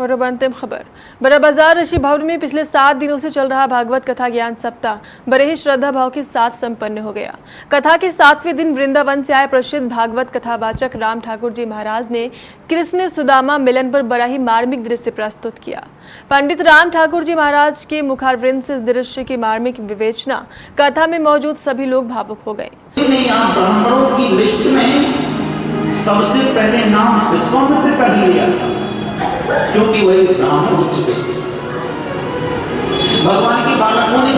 और अब अंतिम खबर। बड़ा बाजार ऋषि भवन में पिछले 7 दिनों से चल रहा भागवत कथा ज्ञान सप्ताह बड़े ही श्रद्धा भाव के साथ संपन्न हो गया। कथा के 7वें दिन वृंदावन से आए प्रसिद्ध भागवत कथावाचक राम ठाकुर जी महाराज ने कृष्ण सुदामा मिलन पर बड़ा ही मार्मिक दृश्य प्रस्तुत किया। पंडित राम ठाकुर जी महाराज के मुखारविंद से इस दृश्य की मार्मिक विवेचना कथा में मौजूद सभी लोग भावुक हो गए। ब्राह्मणों की लिस्ट में सबसे पहले नाम विश्वामित्र का ही लिया था, क्योंकि वही ब्राह्मण हो चुके थे। भगवान की बालकों ने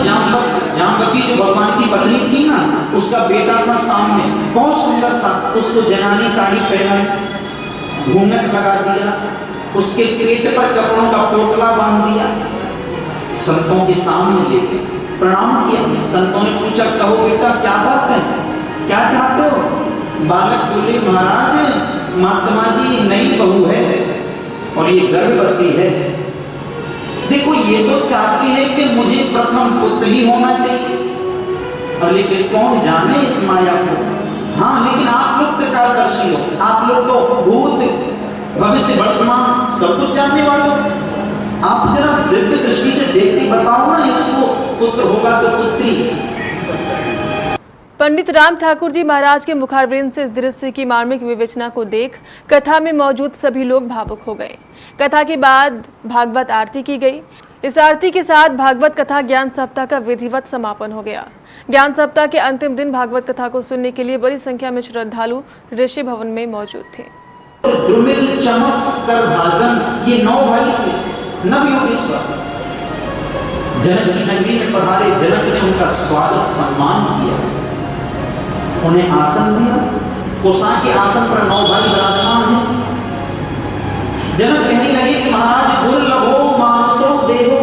जामवती जो भगवान की पत्नी थी ना, उसका बेटा था सामने, बहुत सुंदर था, उसको जनानी साड़ी पहनाई, घूंघट लगा दिया, उसके पेट पर कपड़ों का पोटला बांध दिया, संतों के सामने लेके प्रणाम किया। संतों ने पूछा, कहो बेटा क्या बात है, क्या चाहते हो? बालक बोले, महाराज महात्मा जी नई बहू है और ये गर्भवती है। देखो ये तो चाहती है कि मुझे प्रथम पुत्र ही होना चाहिए, और लेकिन कौन जाने इस माया को। हाँ, लेकिन आप लोग त्रिकालदर्शी हो, आप लोग तो भूत भविष्य वर्तमान सब कुछ जानने वाले हो। आप जरा दिव्य दृष्टि से देखते बताओ ना, इसको पुत्र होगा तो पुत्री। पंडित राम ठाकुर जी महाराज के मुखारविंद से इस दृश्य की मार्मिक विवेचना को देख कथा में मौजूद सभी लोग भावुक हो गए। कथा के बाद भागवत आरती की गई। इस आरती के साथ भागवत कथा ज्ञान सप्ताह का विधिवत समापन हो गया। ज्ञान सप्ताह के अंतिम दिन भागवत कथा को सुनने के लिए बड़ी संख्या में श्रद्धालु ऋषि भवन में मौजूद थे। द्रुमिल, चमस, करभाजन ये 9 भाई थे, नवयोगेश्वर। जनक की नगरी में पधारे, जनक ने उनका स्वागत सम्मान किया, उन्हें आसन दिया। कोसा के आसन पर 9 भाई विराजमान हैं। जनक कहने लगे कि महाराज दुर्लभो मानसो देहो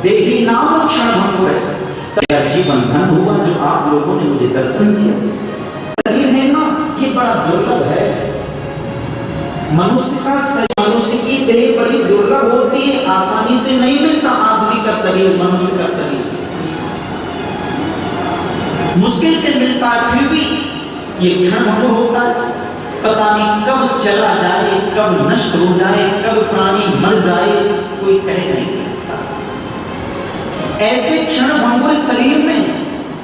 देही नाम क्षण भंगुर। जीवन धन हुआ जो आप लोगों ने मुझे दर्शन दिया। शरीर है ना, ये बड़ा दुर्लभ है। मनुष्य का शरीर, मनुष्य की देह बड़ी दुर्लभ होती है, आसानी से नहीं मिलता। आदमी का शरीर, मनुष्य का शरीर मुश्किल से मिलता है, फिर भी ये क्षण भंगुर होता है। पता नहीं कब चला जाए, कब नष्ट हो जाए, कब प्राणी मर जाए, कोई कह नहीं सकता। ऐसे क्षण भंगुर शरीर में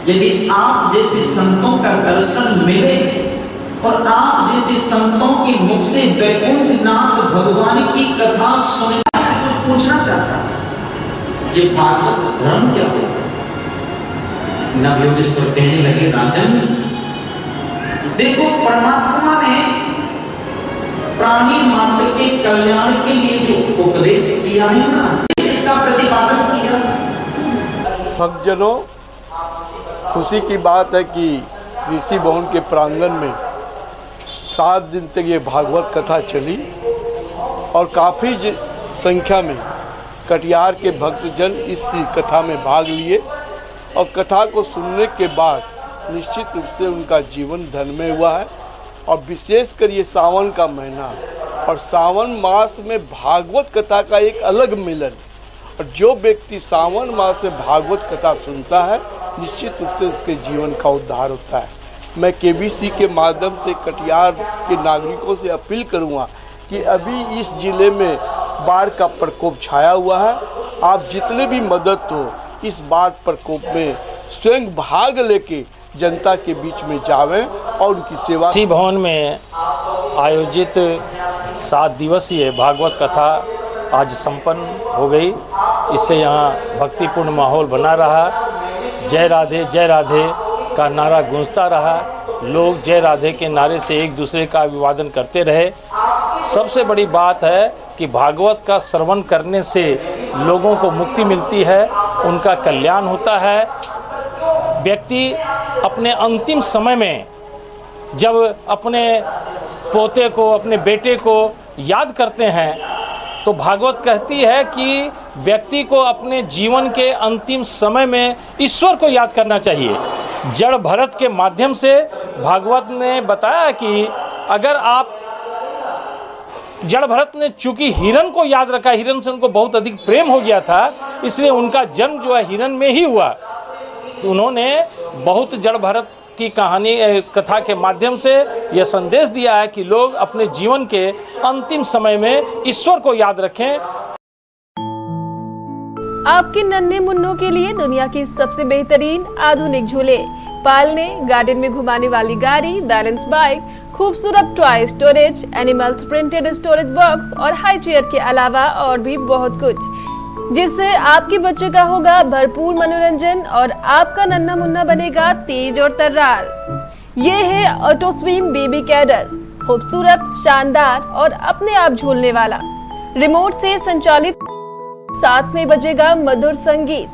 यदि आप जैसे संतों का दर्शन मिले और आप जैसे संतों के मुख से वैकुंठनाथ भगवान की कथा सुनने से कुछ पूछना चाहता, ये भागवत धर्म क्या है? नवयोगेश्वर कहने लगे, राजन देखो, परमात्मा ने प्राणी मात्र के कल्याण के लिए जो उपदेश किया है ना, इसका प्रतिपादन किया। भक्तजनों, खुशी की बात है कि ऋषि भवन के प्रांगण में 7 दिन तक ये भागवत कथा चली और काफ़ी संख्या में कटिहार के भक्तजन इस कथा में भाग लिए और कथा को सुनने के बाद निश्चित रूप से उनका जीवन धन में हुआ है। और विशेषकर ये सावन का महीना और सावन मास में भागवत कथा का एक अलग मिलन, और जो व्यक्ति सावन मास में भागवत कथा सुनता है निश्चित रूप से उसके जीवन का उद्धार होता है। मैं केबीसी के माध्यम से कटिहार के नागरिकों से अपील करूँगा कि अभी इस जिले में बाढ़ का प्रकोप छाया हुआ है। आप जितने भी मदद हो इस बाढ़ प्रकोप में स्वयं भाग लेके जनता के बीच में जावें और उनकी सेवा। ऋषि भवन में आयोजित 7 दिवसीय भागवत कथा आज संपन्न हो गई। इससे यहाँ भक्तिपूर्ण माहौल बना रहा। जय राधे का नारा गूंजता रहा। लोग जय राधे के नारे से एक दूसरे का अभिवादन करते रहे। सबसे बड़ी बात है कि भागवत का श्रवण करने से लोगों को मुक्ति मिलती है, उनका कल्याण होता है। व्यक्ति अपने अंतिम समय में जब अपने पोते को, अपने बेटे को याद करते हैं तो भागवत कहती है कि व्यक्ति को अपने जीवन के अंतिम समय में ईश्वर को याद करना चाहिए। जड़ भरत के माध्यम से भागवत ने बताया कि अगर आप, जड़ भरत ने चूंकि हिरण को याद रखा, हिरण से उनको बहुत अधिक प्रेम हो गया था, इसलिए उनका जन्म जो है हिरण में ही हुआ। तो उन्होंने बहुत जड़ भरत की कहानी कथा के माध्यम से यह संदेश दिया है कि लोग अपने जीवन के अंतिम समय में ईश्वर को याद रखें। आपके नन्हे मुन्नों के लिए दुनिया की सबसे बेहतरीन आधुनिक झूले, पालने, गार्डन में घुमाने वाली गाड़ी, बैलेंस बाइक, खूबसूरत toy storage, animals printed storage box और हाई चेयर के अलावा और भी बहुत कुछ, जिससे आपके बच्चे का होगा भरपूर मनोरंजन और आपका नन्हा मुन्ना बनेगा तेज और तर्रार। ये है ऑटो स्विम बेबी कैडर, खूबसूरत, शानदार और अपने आप झूलने वाला, रिमोट से संचालित, साथ में बजेगा मधुर संगीत।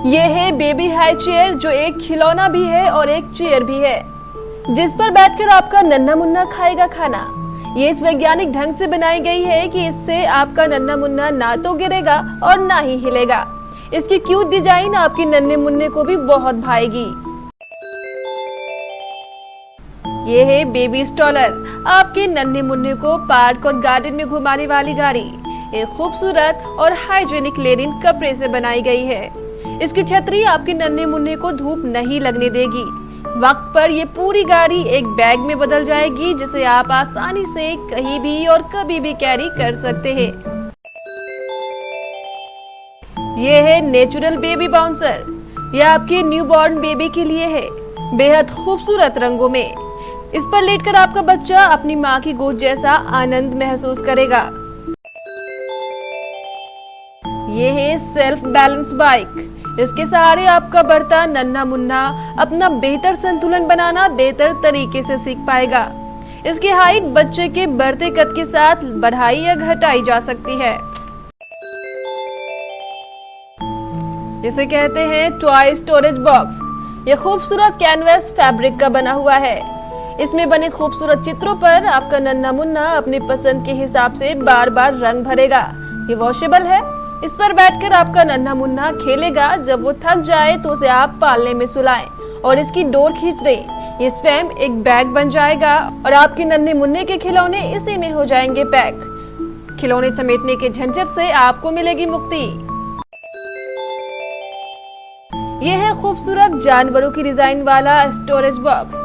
ये है बेबी हाई चेयर, जो एक खिलौना भी है और एक चेयर भी है, जिस पर बैठकर आपका नन्हा मुन्ना खाएगा खाना। ये इस वैज्ञानिक ढंग से बनाई गई है कि इससे आपका नन्हा मुन्ना ना तो गिरेगा और ना ही हिलेगा। इसकी क्यूट डिजाइन आपके नन्हे मुन्ने को भी बहुत भाएगी। ये है बेबी स्टॉलर, आपके नन्हे मुन्ने को पार्क और गार्डन में घुमाने वाली गाड़ी। एक खूबसूरत और हाइजीनिक लेनिन कपड़े से बनाई गई है। इसकी छतरी आपके नन्हे मुन्ने को धूप नहीं लगने देगी। वक्त पर ये पूरी गाड़ी एक बैग में बदल जाएगी, जिसे आप आसानी से कहीं भी और कभी भी कैरी कर सकते हैं। ये है नेचुरल बेबी बाउंसर, यह आपके न्यूबॉर्न बेबी के लिए है, बेहद खूबसूरत रंगों में। इस पर लेटकर आपका बच्चा अपनी माँ की गोद जैसा आनंद महसूस करेगा। ये है सेल्फ बैलेंस बाइक, इसके सहारे आपका बढ़ता नन्हा मुन्ना अपना बेहतर संतुलन बनाना बेहतर तरीके से सीख पाएगा। इसकी हाइट बच्चे के बढ़ते कद के साथ बढ़ाई या घटाई जा सकती है। इसे कहते हैं टॉय स्टोरेज बॉक्स। यह खूबसूरत कैनवस फैब्रिक का बना हुआ है। इसमें बने खूबसूरत चित्रों पर आपका नन्हा मुन्ना अपनी पसंद के हिसाब से बार बार रंग भरेगा। ये वॉशेबल है, इस पर बैठकर आपका नन्हा मुन्ना खेलेगा। जब वो थक जाए तो उसे आप पालने में सुलाएं और इसकी डोर खींच दें। ये स्वयं एक बैग बन जाएगा और आपके नन्हे मुन्ने के खिलौने इसी में हो जाएंगे पैक। खिलौने समेटने के झंझट से आपको मिलेगी मुक्ति। ये है खूबसूरत जानवरों की डिजाइन वाला स्टोरेज बॉक्स।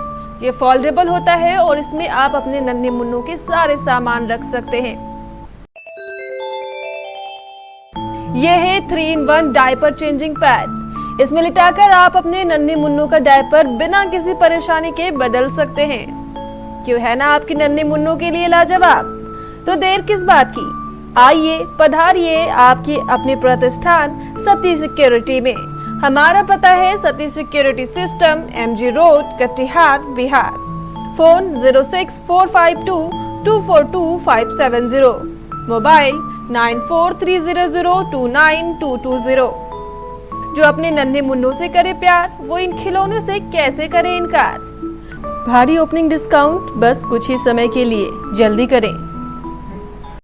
ये फोल्डेबल होता है और इसमें आप अपने नन्हे मुन्नों के सारे सामान रख सकते हैं। यह है 3-in-1 डायपर चेंजिंग पैड। इसमें लिटाकर आप अपने नन्हे मुन्नों का डायपर बिना किसी परेशानी के बदल सकते हैं। क्यों है ना आपके नन्हे मुन्नों के लिए लाजवाब? तो देर किस बात की, आइए पधारिए आपकी अपने प्रतिष्ठान सती सिक्योरिटी में। हमारा पता है Sati security system, MG road, Katihar, Bihar. Phone 06452242570, mobile 9430029220। जो अपने नन्हे मुन्नों से करे प्यार, वो इन खिलौनों से कैसे करे इनकार। भारी ओपनिंग डिस्काउंट बस कुछ ही समय के लिए, जल्दी करें।